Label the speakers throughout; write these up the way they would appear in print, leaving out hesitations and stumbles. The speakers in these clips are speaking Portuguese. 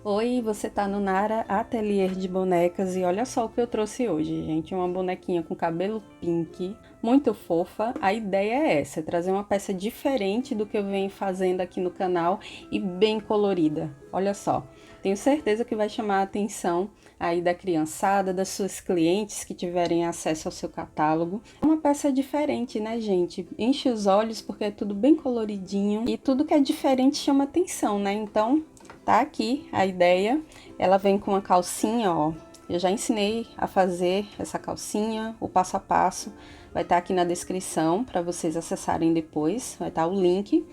Speaker 1: Oi, você tá no Nara Atelier de Bonecas e olha só o que eu trouxe hoje, gente. Uma bonequinha com cabelo pink, muito fofa. A ideia é essa, é trazer uma peça diferente do que eu venho fazendo aqui no canal e bem colorida. Olha só, tenho certeza que vai chamar a atenção aí da criançada, das suas clientes que tiverem acesso ao seu catálogo. É uma peça diferente, né, gente? Enche os olhos porque é tudo bem coloridinho e tudo que é diferente chama atenção, né? Então, tá aqui a ideia. Ela vem com uma calcinha, ó. Eu já ensinei a fazer essa calcinha, o passo a passo. Vai estar aqui na descrição para vocês acessarem depois. Vai estar o link.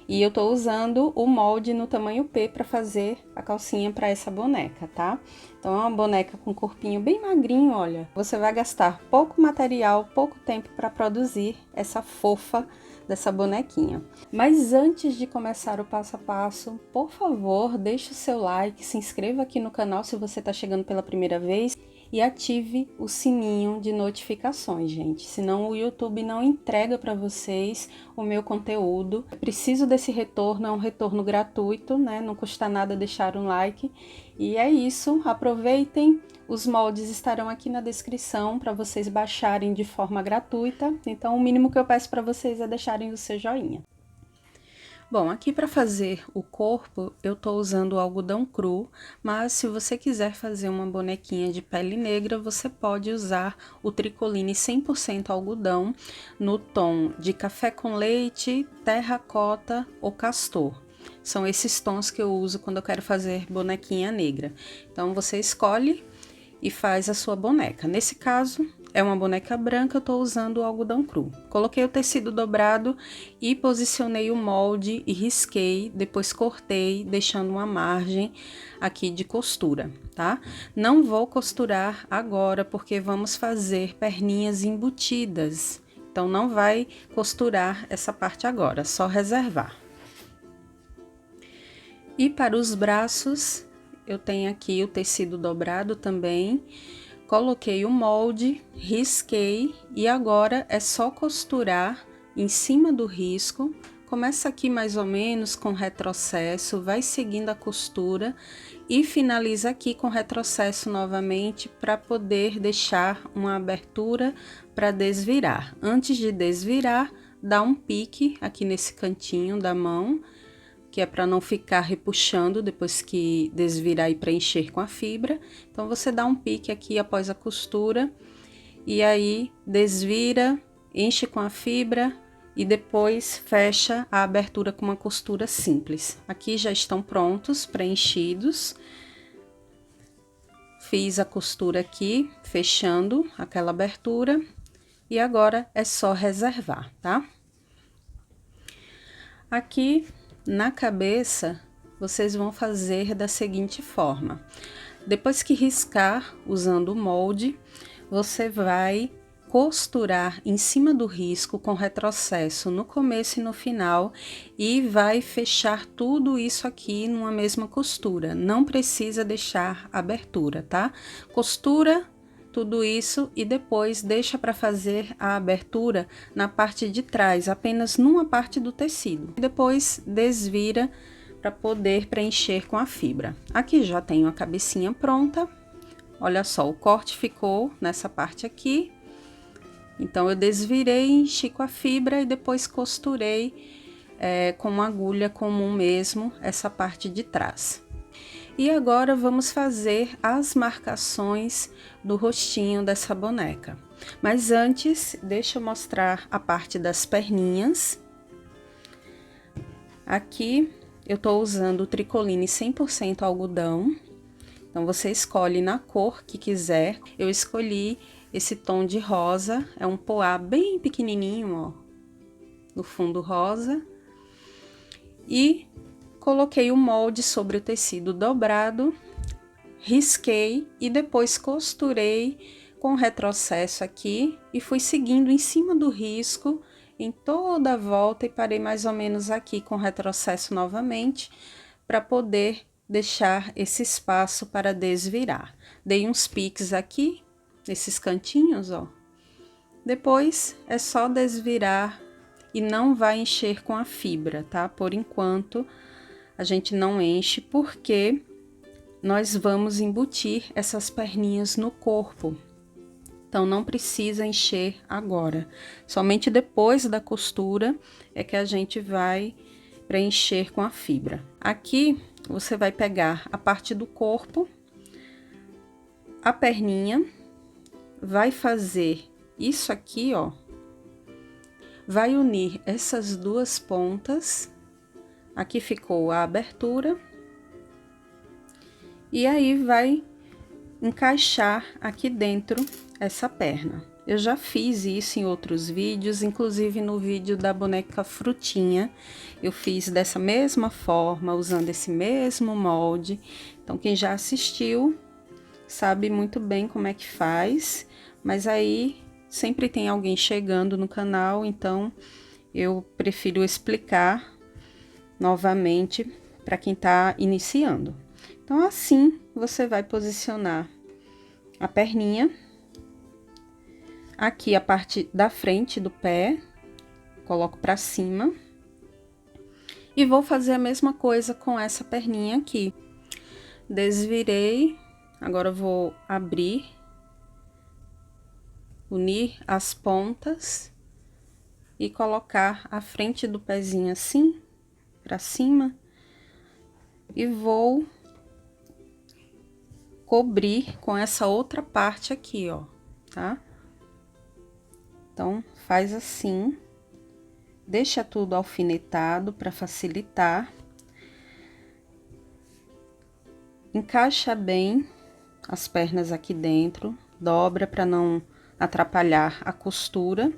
Speaker 1: E eu tô usando o molde no tamanho P para fazer a calcinha para essa boneca, tá? Então é uma boneca com corpinho bem magrinho, olha. Você vai gastar pouco material, pouco tempo para produzir essa fofa dessa bonequinha. Mas antes de começar o passo a passo, por favor, deixe o seu like, se inscreva aqui no canal se você está chegando pela primeira vez e ative o sininho de notificações, gente. Senão o YouTube não entrega para vocês o meu conteúdo. Eu preciso desse retorno, é um retorno gratuito, né? Não custa nada deixar um like. E é isso, aproveitem. Os moldes estarão aqui na descrição para vocês baixarem de forma gratuita. Então, o mínimo que eu peço para vocês é deixarem o seu joinha. Bom, aqui para fazer o corpo, eu tô usando o algodão cru, mas se você quiser fazer uma bonequinha de pele negra, você pode usar o tricoline 100% algodão no tom de café com leite, terracota ou castor. São esses tons que eu uso quando eu quero fazer bonequinha negra. Então, você escolhe e faz a sua boneca. Nesse caso, é uma boneca branca, eu tô usando o algodão cru. Coloquei o tecido dobrado e posicionei o molde e risquei, depois cortei, deixando uma margem aqui de costura, tá? Não vou costurar agora, porque vamos fazer perninhas embutidas. Então, não vai costurar essa parte agora, só reservar. E para os braços, eu tenho aqui o tecido dobrado também. Coloquei o molde, risquei e agora é só costurar em cima do risco. Começa aqui mais ou menos com retrocesso, vai seguindo a costura e finaliza aqui com retrocesso novamente para poder deixar uma abertura para desvirar. Antes de desvirar, dá um pique aqui nesse cantinho da mão, que é para não ficar repuxando depois que desvirar e preencher com a fibra. Então, você dá um pique aqui após a costura, e aí desvira, enche com a fibra, e depois fecha a abertura com uma costura simples. Aqui já estão prontos, preenchidos. Fiz a costura aqui, fechando aquela abertura, e agora é só reservar, tá? Aqui na cabeça, vocês vão fazer da seguinte forma: depois que riscar usando o molde, você vai costurar em cima do risco com retrocesso no começo e no final e vai fechar tudo isso aqui numa mesma costura. Não precisa deixar abertura, tá? Costura tudo isso e depois deixa para fazer a abertura na parte de trás, apenas numa parte do tecido. Depois desvira para poder preencher com a fibra. Aqui já tenho a cabecinha pronta. Olha só, o corte ficou nessa parte aqui. Então, eu desvirei, enchi com a fibra e depois costurei com uma agulha comum mesmo essa parte de trás. E agora vamos fazer as marcações do rostinho dessa boneca. Mas antes, deixa eu mostrar a parte das perninhas. Aqui eu tô usando o tricoline 100% algodão. Então, você escolhe na cor que quiser. Eu escolhi esse tom de rosa, é um poá bem pequenininho, ó, no fundo rosa. E coloquei o molde sobre o tecido dobrado, risquei e depois costurei com retrocesso aqui e fui seguindo em cima do risco em toda a volta e parei mais ou menos aqui com retrocesso novamente para poder deixar esse espaço para desvirar. Dei uns piques aqui nesses cantinhos, ó. Depois é só desvirar e não vai encher com a fibra, tá? Por enquanto a gente não enche porque nós vamos embutir essas perninhas no corpo. Então, não precisa encher agora. Somente depois da costura é que a gente vai preencher com a fibra. Aqui, você vai pegar a parte do corpo, a perninha, vai fazer isso aqui, ó. Vai unir essas duas pontas. Aqui ficou a abertura. E aí, vai encaixar aqui dentro essa perna. Eu já fiz isso em outros vídeos, inclusive no vídeo da boneca Frutinha, eu fiz dessa mesma forma, usando esse mesmo molde. Então, quem já assistiu sabe muito bem como é que faz, mas aí sempre tem alguém chegando no canal, então eu prefiro explicar novamente para quem tá iniciando. Então, assim, você vai posicionar a perninha, aqui a parte da frente do pé, coloco pra cima, e vou fazer a mesma coisa com essa perninha aqui. Desvirei, agora eu vou abrir, unir as pontas e colocar a frente do pezinho assim, pra cima, e vou cobrir com essa outra parte aqui, ó, tá? Então, faz assim, deixa tudo alfinetado para facilitar. Encaixa bem as pernas aqui dentro, dobra para não atrapalhar a costura.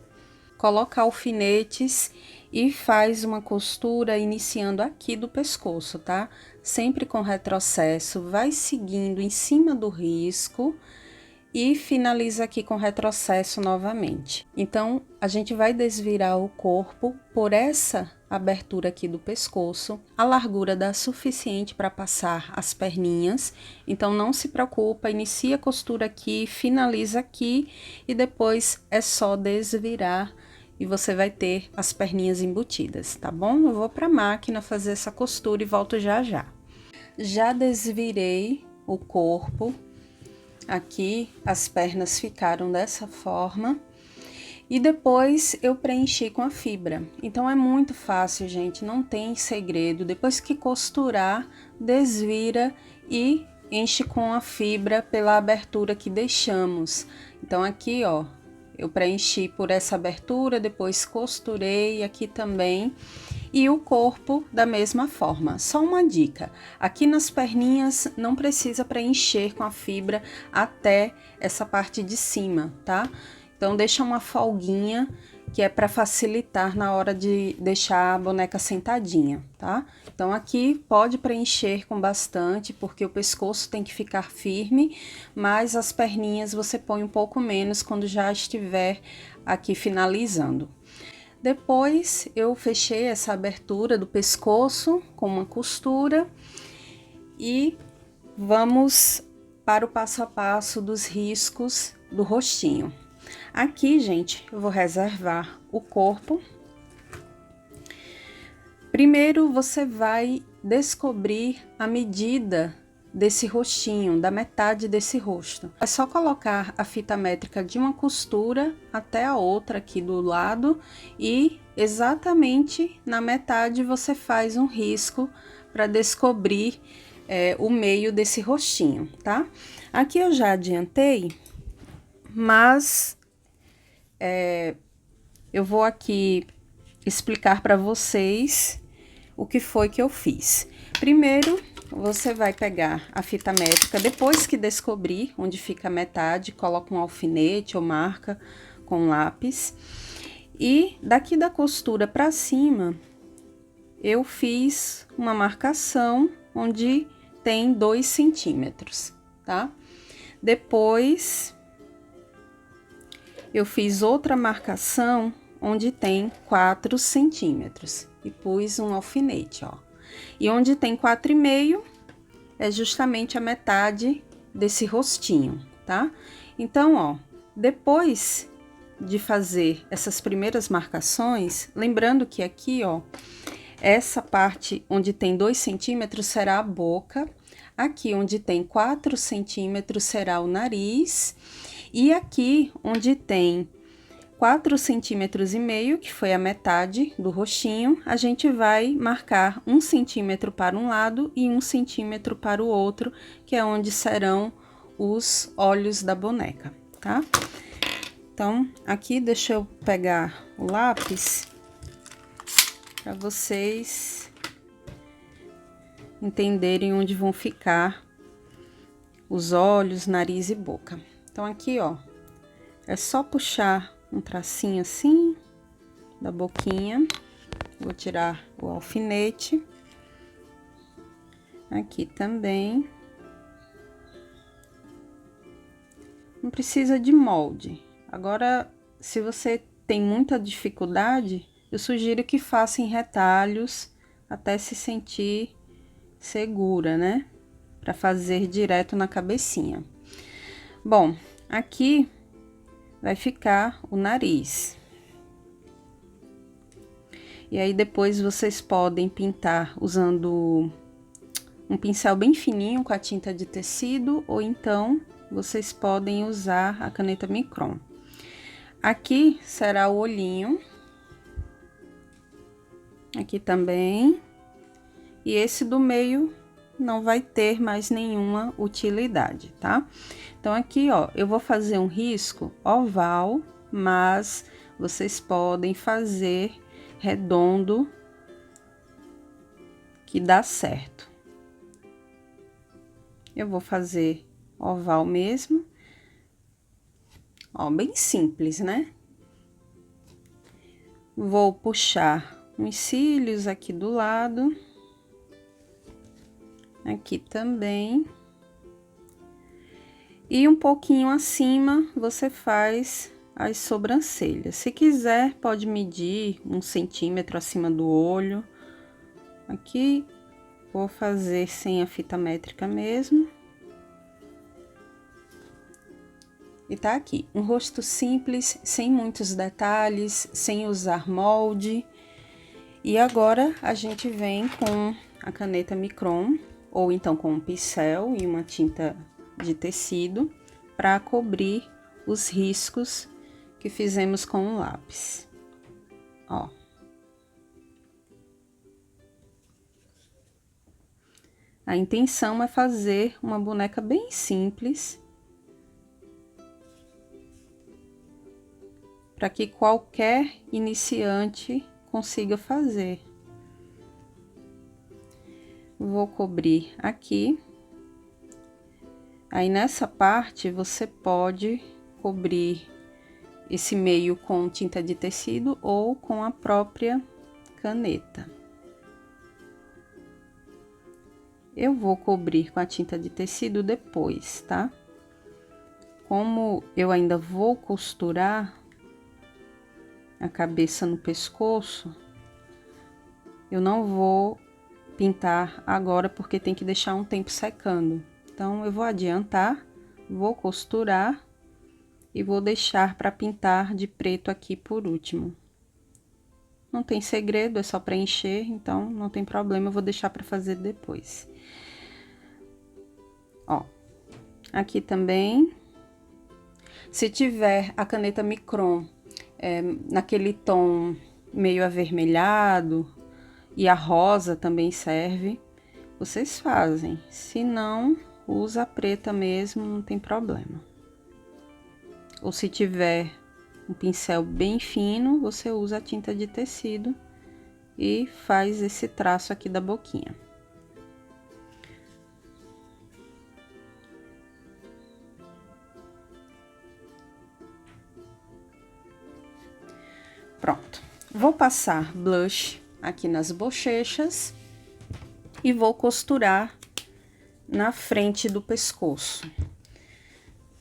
Speaker 1: Coloca alfinetes e faz uma costura iniciando aqui do pescoço, tá? Sempre com retrocesso, vai seguindo em cima do risco e finaliza aqui com retrocesso novamente. Então, a gente vai desvirar o corpo por essa abertura aqui do pescoço. A largura dá suficiente para passar as perninhas, então não se preocupa, inicia a costura aqui, finaliza aqui e depois é só desvirar e você vai ter as perninhas embutidas, tá bom? Eu vou para a máquina fazer essa costura e volto já já. Já desvirei o corpo. Aqui as pernas ficaram dessa forma e depois eu preenchi com a fibra. Então é muito fácil, gente, não tem segredo. Depois que costurar, desvira e enche com a fibra pela abertura que deixamos. Então aqui, ó, eu preenchi por essa abertura, depois costurei aqui também. E o corpo da mesma forma. Só uma dica, aqui nas perninhas não precisa preencher com a fibra até essa parte de cima, tá? Então, deixa uma folguinha que é para facilitar na hora de deixar a boneca sentadinha, tá? Então, aqui pode preencher com bastante, porque o pescoço tem que ficar firme, mas as perninhas você põe um pouco menos quando já estiver aqui finalizando. Depois, eu fechei essa abertura do pescoço com uma costura e vamos para o passo a passo dos riscos do rostinho. Aqui, gente, eu vou reservar o corpo. Primeiro, você vai descobrir a medida desse rostinho, da metade desse rosto. É só colocar a fita métrica de uma costura até a outra aqui do lado e exatamente na metade você faz um risco para descobrir o meio desse rostinho, tá? Aqui eu já adiantei, mas eu vou aqui explicar para vocês o que foi que eu fiz. Primeiro, você vai pegar a fita métrica, depois que descobrir onde fica a metade, coloca um alfinete ou marca com lápis. E daqui da costura para cima, eu fiz uma marcação onde tem 2 centímetros, tá? Depois, eu fiz outra marcação onde tem 4 centímetros e pus um alfinete, ó. E onde tem 4,5 é justamente a metade desse rostinho, tá? Então, ó, depois de fazer essas primeiras marcações, lembrando que aqui, ó, essa parte onde tem 2 centímetros será a boca, aqui onde tem 4 centímetros será o nariz, e aqui onde tem 4,5 centímetros, que foi a metade do rostinho, a gente vai marcar 1 centímetro para um lado e 1 centímetro para o outro, que é onde serão os olhos da boneca, tá? Então, aqui deixa eu pegar o lápis para vocês entenderem onde vão ficar os olhos, nariz e boca. Então, aqui, ó, é só puxar um tracinho assim da boquinha. Vou tirar o alfinete. Aqui também. Não precisa de molde. Agora, se você tem muita dificuldade, eu sugiro que faça em retalhos até se sentir segura, né? Para fazer direto na cabecinha. Bom, aqui vai ficar o nariz. E aí depois vocês podem pintar usando um pincel bem fininho com a tinta de tecido, ou então vocês podem usar a caneta Micron. Aqui será o olhinho. Aqui também. E esse do meio não vai ter mais nenhuma utilidade, tá? Então, aqui, ó, eu vou fazer um risco oval, mas vocês podem fazer redondo, que dá certo. Eu vou fazer oval mesmo. Ó, bem simples, né? Vou puxar uns cílios aqui do lado. Aqui também. E um pouquinho acima, você faz as sobrancelhas. Se quiser, pode medir 1 centímetro acima do olho. Aqui, vou fazer sem a fita métrica mesmo. E tá aqui, um rosto simples, sem muitos detalhes, sem usar molde. E agora, a gente vem com a caneta Micron, ou então com um pincel e uma tinta de tecido, para cobrir os riscos que fizemos com o lápis. Ó. A intenção é fazer uma boneca bem simples, para que qualquer iniciante consiga fazer. Vou cobrir aqui. Aí, nessa parte, você pode cobrir esse meio com tinta de tecido ou com a própria caneta. Eu vou cobrir com a tinta de tecido depois, tá? Como eu ainda vou costurar a cabeça no pescoço, eu não vou pintar agora porque tem que deixar um tempo secando. Então, eu vou adiantar, vou costurar e vou deixar para pintar de preto aqui por último. Não tem segredo, é só preencher, então não tem problema, eu vou deixar para fazer depois. Ó, aqui também. Se tiver a caneta Micron naquele tom meio avermelhado, e a rosa também serve, vocês fazem. Se não, usa a preta mesmo, não tem problema. Ou se tiver um pincel bem fino, você usa a tinta de tecido e faz esse traço aqui da boquinha. Pronto. Vou passar blush aqui nas bochechas e vou costurar na frente do pescoço.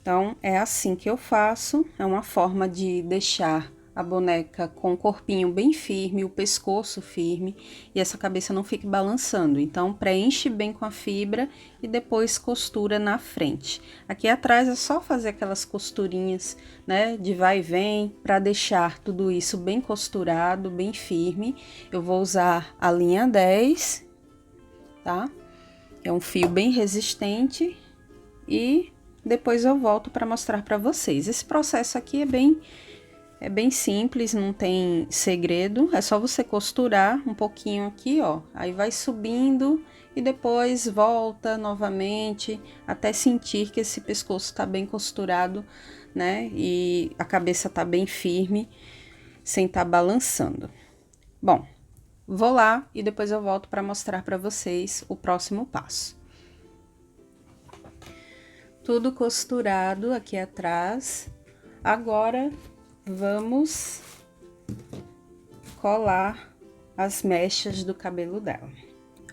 Speaker 1: Então, é assim que eu faço, é uma forma de deixar a boneca com o corpinho bem firme, o pescoço firme, e essa cabeça não fique balançando. Então, preenche bem com a fibra e depois costura na frente. Aqui atrás é só fazer aquelas costurinhas, né, de vai e vem, para deixar tudo isso bem costurado, bem firme. Eu vou usar a linha 10, tá? É um fio bem resistente e depois eu volto para mostrar para vocês. Esse processo aqui é bem simples, não tem segredo. É só você costurar um pouquinho aqui, ó. Aí vai subindo e depois volta novamente até sentir que esse pescoço tá bem costurado, né? E a cabeça tá bem firme, sem tá balançando. Bom, vou lá e depois eu volto para mostrar para vocês o próximo passo. Tudo costurado aqui atrás. Agora, vamos colar as mechas do cabelo dela.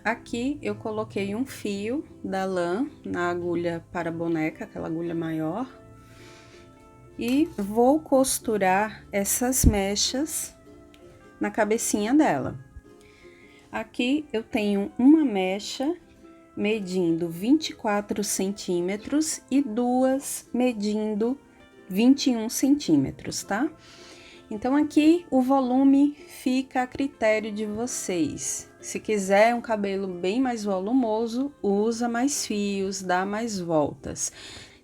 Speaker 1: Aqui eu coloquei um fio da lã na agulha para boneca, aquela agulha maior. E vou costurar essas mechas na cabecinha dela. Aqui eu tenho uma mecha medindo 24 centímetros e duas medindo 21 centímetros, tá? Então, aqui o volume fica a critério de vocês. Se quiser um cabelo bem mais volumoso, usa mais fios, dá mais voltas.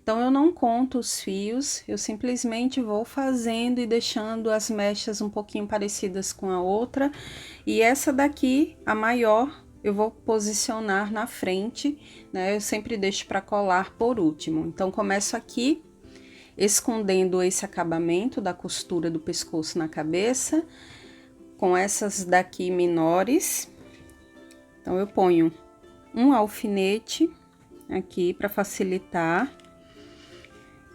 Speaker 1: Então, eu não conto os fios, eu simplesmente vou fazendo e deixando as mechas um pouquinho parecidas com a outra. E essa daqui, a maior, eu vou posicionar na frente, né? Eu sempre deixo para colar por último. Então, começo aqui, escondendo esse acabamento da costura do pescoço na cabeça, com essas daqui menores. Então, eu ponho um alfinete aqui para facilitar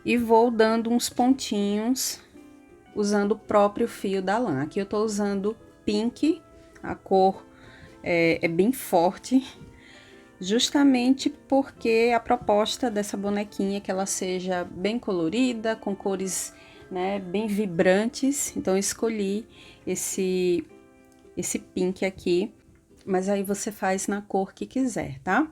Speaker 1: e vou dando uns pontinhos usando o próprio fio da lã. Aqui eu tô usando pink, a cor é bem forte, justamente porque a proposta dessa bonequinha é que ela seja bem colorida, com cores, né, bem vibrantes. Então, eu escolhi esse pink aqui, mas aí você faz na cor que quiser, tá?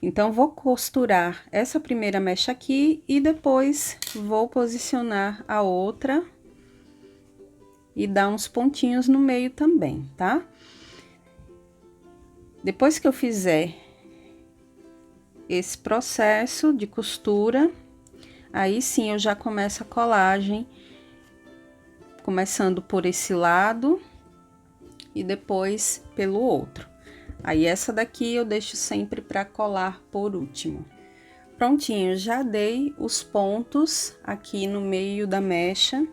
Speaker 1: Então, vou costurar essa primeira mecha aqui e depois vou posicionar a outra e dar uns pontinhos no meio também, tá? Depois que eu fizer esse processo de costura, aí sim eu já começo a colagem, começando por esse lado e depois pelo outro. Aí essa daqui eu deixo sempre para colar por último. Prontinho, já dei os pontos aqui no meio da mecha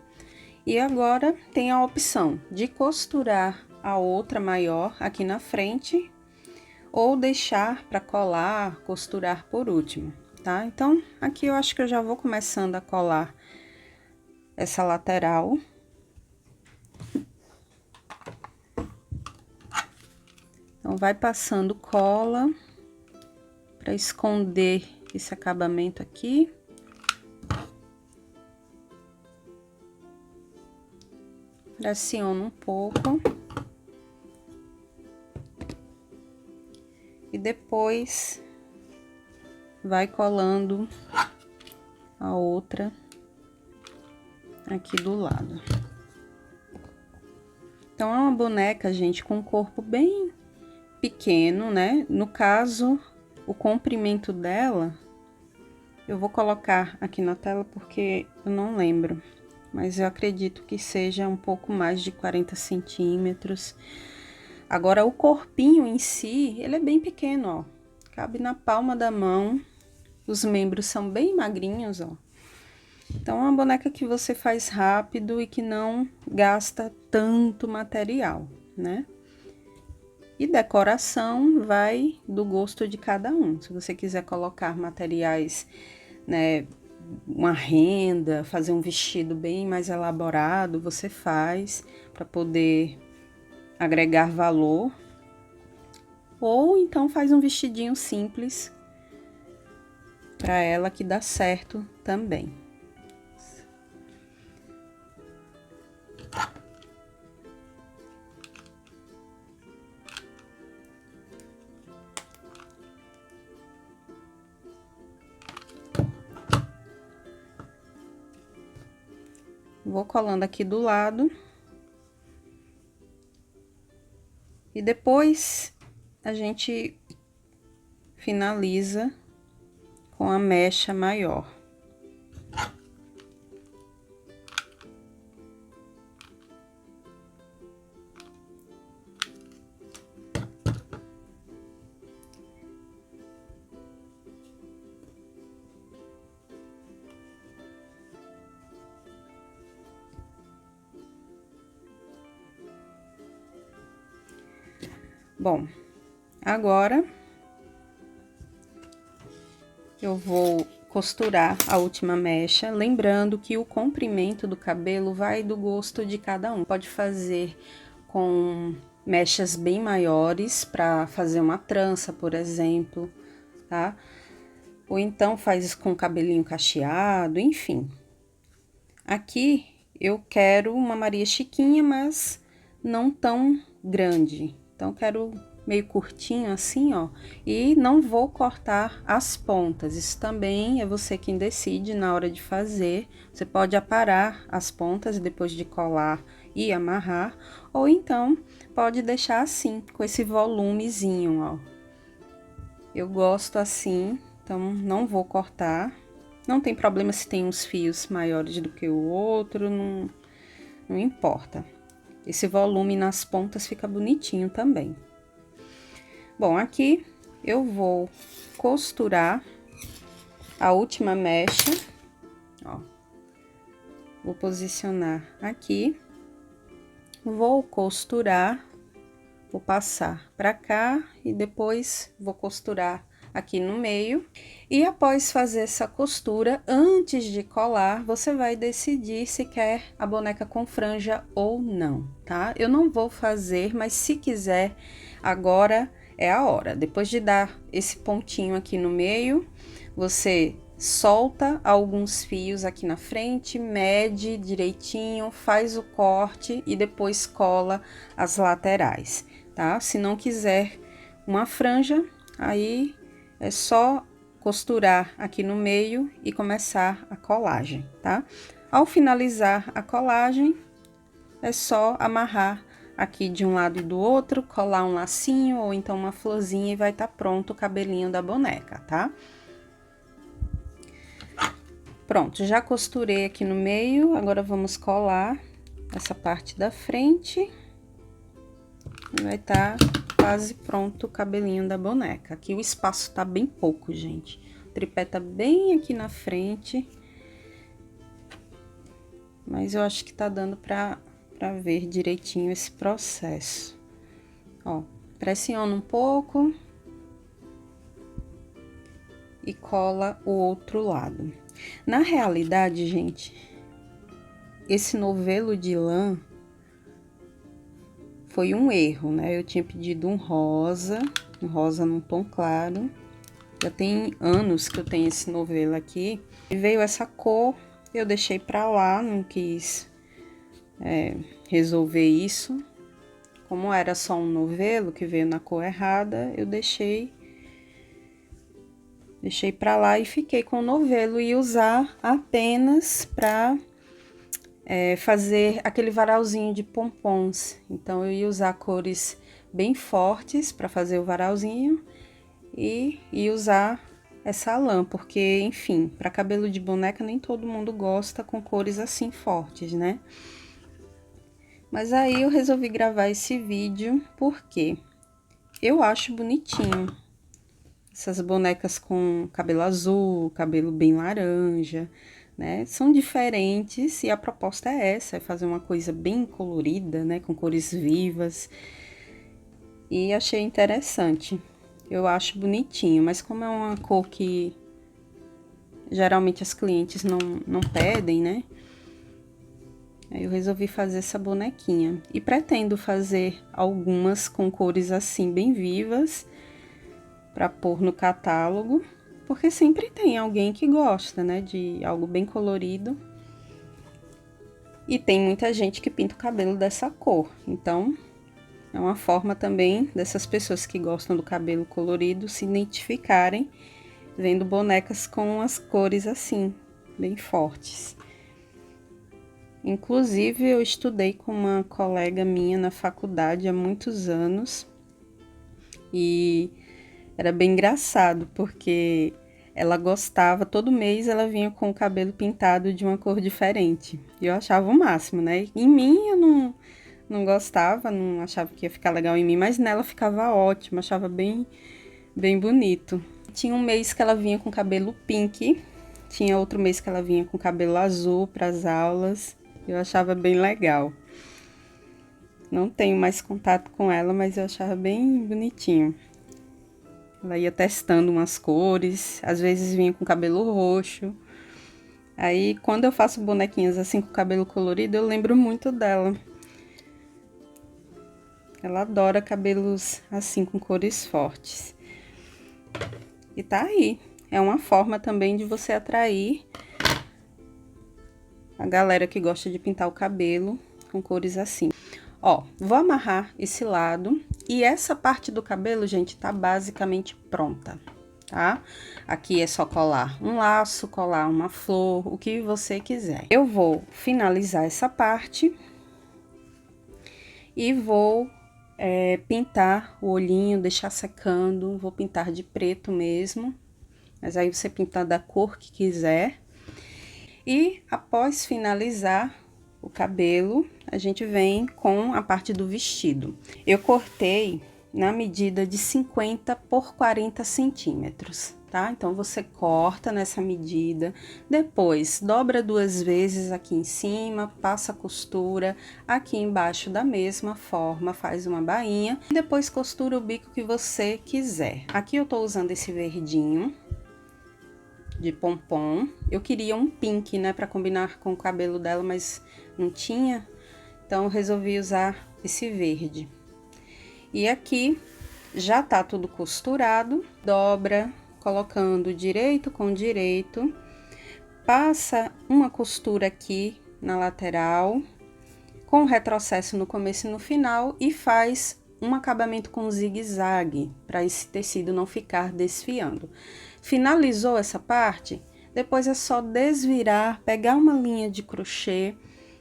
Speaker 1: e agora tem a opção de costurar a outra maior aqui na frente ou deixar para colar, costurar por último, tá? Então, aqui eu acho que eu já vou começando a colar essa lateral. Então, vai passando cola para esconder esse acabamento aqui. Pressiona um pouco. E depois vai colando a outra aqui do lado. Então, é uma boneca, gente, com um corpo bem pequeno, né? No caso, o comprimento dela, eu vou colocar aqui na tela porque eu não lembro, mas eu acredito que seja um pouco mais de 40 centímetros. Agora, o corpinho em si, ele é bem pequeno, ó. Cabe na palma da mão. Os membros são bem magrinhos, ó. Então, é uma boneca que você faz rápido e que não gasta tanto material, né? E decoração vai do gosto de cada um. Se você quiser colocar materiais, né, uma renda, fazer um vestido bem mais elaborado, você faz para poder agregar valor, ou então faz um vestidinho simples para ela que dá certo também. Vou colando aqui do lado. E depois a gente finaliza com a mecha maior. Bom, agora eu vou costurar a última mecha, lembrando que o comprimento do cabelo vai do gosto de cada um. Pode fazer com mechas bem maiores para fazer uma trança, por exemplo, tá? Ou então faz com cabelinho cacheado, enfim. Aqui eu quero uma Maria Chiquinha, mas não tão grande. Então, quero meio curtinho assim, ó. E não vou cortar as pontas. Isso também é você quem decide na hora de fazer. Você pode aparar as pontas depois de colar e amarrar. Ou então, pode deixar assim, com esse volumezinho, ó. Eu gosto assim, então não vou cortar. Não tem problema se tem uns fios maiores do que o outro, não importa. Esse volume nas pontas fica bonitinho também. Bom, aqui eu vou costurar a última mecha, ó. Vou posicionar aqui, vou costurar, vou passar pra cá e depois vou costurar aqui no meio. E após fazer essa costura, antes de colar, você vai decidir se quer a boneca com franja ou não, tá? Eu não vou fazer, mas se quiser, agora é a hora. Depois de dar esse pontinho aqui no meio, você solta alguns fios aqui na frente, mede direitinho, faz o corte e depois cola as laterais, tá? Se não quiser uma franja, aí é só costurar aqui no meio e começar a colagem, tá? Ao finalizar a colagem, é só amarrar aqui de um lado e do outro, colar um lacinho ou então uma florzinha e vai estar pronto o cabelinho da boneca, tá? Pronto, já costurei aqui no meio, agora vamos colar essa parte da frente. E vai estar quase pronto o cabelinho da boneca. Aqui o espaço tá bem pouco, gente. O tripé tá bem aqui na frente. Mas eu acho que tá dando pra ver direitinho esse processo. Ó, pressiona um pouco. E cola o outro lado. Na realidade, gente, esse novelo de lã foi um erro, né? Eu tinha pedido um rosa num tom claro. Já tem anos que eu tenho esse novelo aqui. E veio essa cor, eu deixei pra lá, não quis resolver isso. Como era só um novelo que veio na cor errada, eu deixei pra lá e fiquei com o novelo e usar apenas pra fazer aquele varalzinho de pompons. Então, eu ia usar cores bem fortes para fazer o varalzinho e usar essa lã, porque, enfim, para cabelo de boneca nem todo mundo gosta com cores assim fortes, né? Mas aí eu resolvi gravar esse vídeo porque eu acho bonitinho essas bonecas com cabelo azul, cabelo bem laranja, né? São diferentes e a proposta é essa, é fazer uma coisa bem colorida, né? Com cores vivas. E achei interessante. Eu acho bonitinho, mas como é uma cor que geralmente as clientes não pedem, né? Aí eu resolvi fazer essa bonequinha. E pretendo fazer algumas com cores assim bem vivas para pôr no catálogo. Porque sempre tem alguém que gosta, né, de algo bem colorido. E tem muita gente que pinta o cabelo dessa cor. Então, é uma forma também dessas pessoas que gostam do cabelo colorido se identificarem vendo bonecas com as cores assim, bem fortes. Inclusive, eu estudei com uma colega minha na faculdade há muitos anos. E Era bem engraçado, porque ela gostava, todo mês ela vinha com o cabelo pintado de uma cor diferente. E eu achava o máximo, né? Em mim eu não gostava, não achava que ia ficar legal em mim, mas nela ficava ótimo, achava bem bonito. Tinha um mês que ela vinha com cabelo pink, tinha outro mês que ela vinha com cabelo azul para as aulas. Eu achava bem legal. Não tenho mais contato com ela, mas eu achava bem bonitinho. Ela ia testando umas cores, às vezes vinha com cabelo roxo. Aí, quando eu faço bonequinhas assim com cabelo colorido, eu lembro muito dela. Ela adora cabelos assim com cores fortes. E tá aí. É uma forma também de você atrair a galera que gosta de pintar o cabelo com cores assim. Ó, vou amarrar esse lado e essa parte do cabelo, gente, tá basicamente pronta, tá? Aqui é só colar um laço, colar uma flor, o que você quiser. Eu vou finalizar essa parte e vou pintar o olhinho, deixar secando, vou pintar de preto mesmo, mas aí você pinta da cor que quiser. E após finalizar o cabelo, a gente vem com a parte do vestido. Eu cortei na medida de 50 por 40 centímetros, tá? Então, você corta nessa medida, depois dobra 2 vezes aqui em cima, passa a costura, aqui embaixo da mesma forma, faz uma bainha, e depois costura o bico que você quiser. Aqui eu tô usando esse verdinho de pompom. Eu queria um pink, né, para combinar com o cabelo dela, mas não tinha, então eu resolvi usar esse verde. E aqui já tá tudo costurado, dobra, colocando direito com direito, passa uma costura aqui na lateral, com retrocesso no começo e no final, e faz um acabamento com zigue-zague, para esse tecido não ficar desfiando. Finalizou essa parte, depois é só desvirar, pegar uma linha de crochê,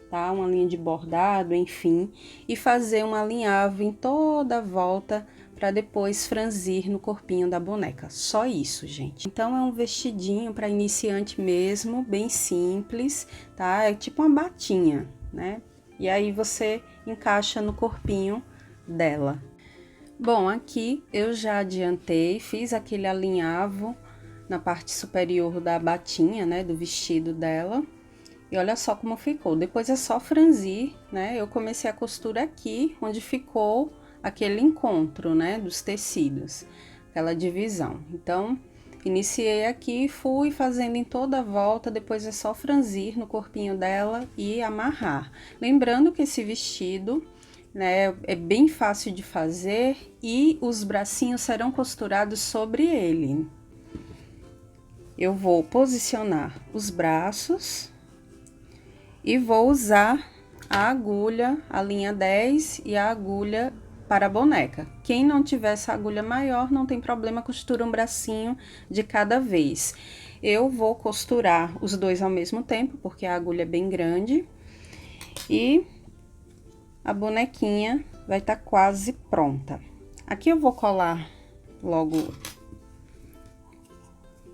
Speaker 1: tá? Uma linha de bordado, enfim, e fazer um alinhavo em toda a volta para depois franzir no corpinho da boneca. Só isso, gente. Então, é um vestidinho para iniciante mesmo, bem simples, tá? É tipo uma batinha, né? E aí você encaixa no corpinho dela. Bom, aqui eu já adiantei, fiz aquele alinhavo na parte superior da batinha, né, do vestido dela. E olha só como ficou. Depois é só franzir, né? Eu comecei a costura aqui, onde ficou aquele encontro, né, dos tecidos, aquela divisão. Então, iniciei aqui, fui fazendo em toda a volta, depois é só franzir no corpinho dela e amarrar. Lembrando que esse vestido, né, é bem fácil de fazer e os bracinhos serão costurados sobre ele. Eu vou posicionar os braços e vou usar a agulha, a linha 10 e a agulha para a boneca. Quem não tiver essa agulha maior, não tem problema, costura um bracinho de cada vez. Eu vou costurar os dois ao mesmo tempo, porque a agulha é bem grande. E a bonequinha vai estar quase pronta. Aqui eu vou colar logo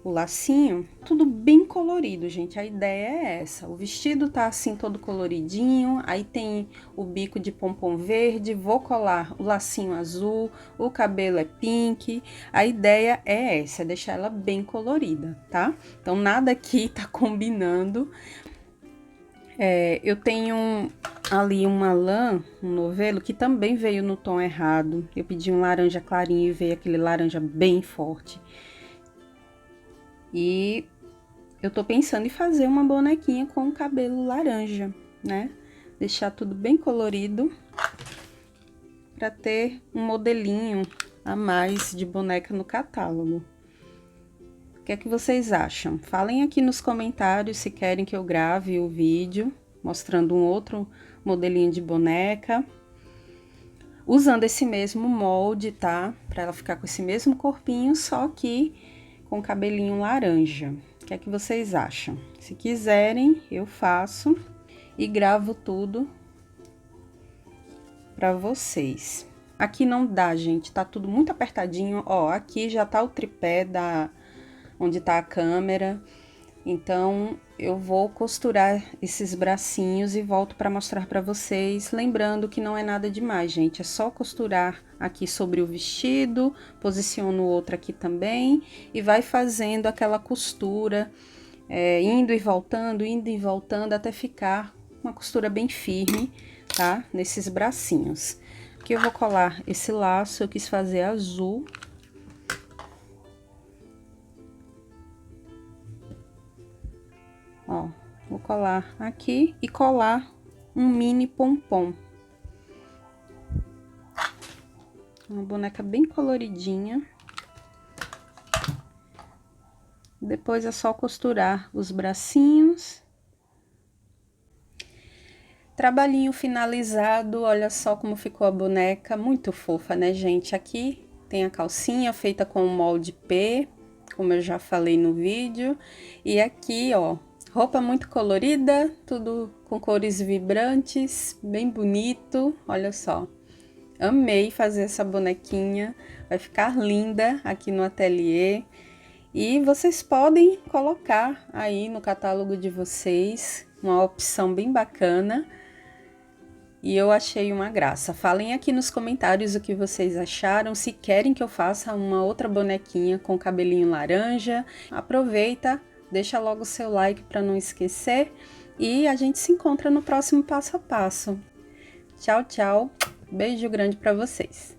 Speaker 1: o lacinho, tudo bem colorido, gente, a ideia é essa. O vestido tá assim todo coloridinho, aí tem o bico de pompom verde, vou colar o lacinho azul, o cabelo é pink, a ideia é essa, é deixar ela bem colorida, tá? Então, nada aqui tá combinando. Eu tenho ali uma lã, um novelo, que também veio no tom errado. Eu pedi um laranja clarinho e veio aquele laranja bem forte. E eu tô pensando em fazer uma bonequinha com o cabelo laranja, né? Deixar tudo bem colorido para ter um modelinho a mais de boneca no catálogo. O que é que vocês acham? Falem aqui nos comentários se querem que eu grave o vídeo mostrando um outro modelinho de boneca, usando esse mesmo molde, tá? Para ela ficar com esse mesmo corpinho, só que com cabelinho laranja. O que é que vocês acham? Se quiserem, eu faço e gravo tudo para vocês. Aqui não dá, gente, tá tudo muito apertadinho. Ó, aqui já tá o tripé onde tá a câmera. Então, eu vou costurar esses bracinhos e volto para mostrar para vocês. Lembrando que não é nada demais, gente. É só costurar aqui sobre o vestido, posiciono o outro aqui também e vai fazendo aquela costura, indo e voltando até ficar uma costura bem firme, tá? Nesses bracinhos. Aqui eu vou colar esse laço, eu quis fazer azul. Ó, vou colar aqui e colar um mini pompom. Uma boneca bem coloridinha. Depois é só costurar os bracinhos. Trabalhinho finalizado, olha só como ficou a boneca, muito fofa, né, gente? Aqui tem a calcinha feita com o molde P, como eu já falei no vídeo. E aqui, ó, roupa muito colorida, tudo com cores vibrantes, bem bonito, olha só. Amei fazer essa bonequinha, vai ficar linda aqui no ateliê. E vocês podem colocar aí no catálogo de vocês, uma opção bem bacana. E eu achei uma graça. Falem aqui nos comentários o que vocês acharam, se querem que eu faça uma outra bonequinha com cabelinho laranja. Aproveita, deixa logo o seu like para não esquecer e a gente se encontra no próximo passo a passo. Tchau, tchau. Beijo grande para vocês.